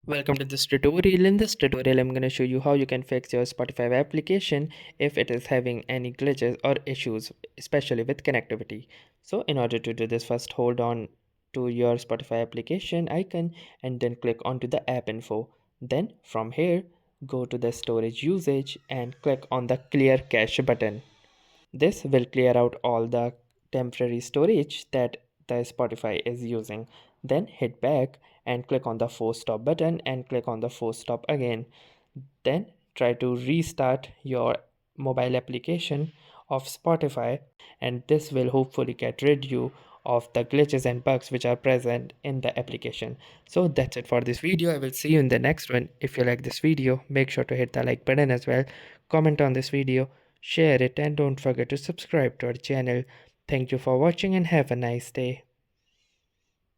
Welcome to this tutorial. In this tutorial, I'm going to show you how you can fix your Spotify application if it is having any glitches or issues, especially with connectivity. So in order to do this, first hold on to your Spotify application icon and then click onto the app info. Then from here, go to the storage usage and click on the clear cache button. This will clear out all the temporary storage that the Spotify is using. Then hit back and click on the force stop button and click on the force stop again. Then try to restart your mobile application of Spotify, and this will hopefully get rid you of the glitches and bugs which are present in the application. So that's it for this video. I will see you in the next one. If you like this video, make sure to hit the like button as well. Comment on this video, share it, and don't forget to subscribe to our channel. Thank you for watching and have a nice day.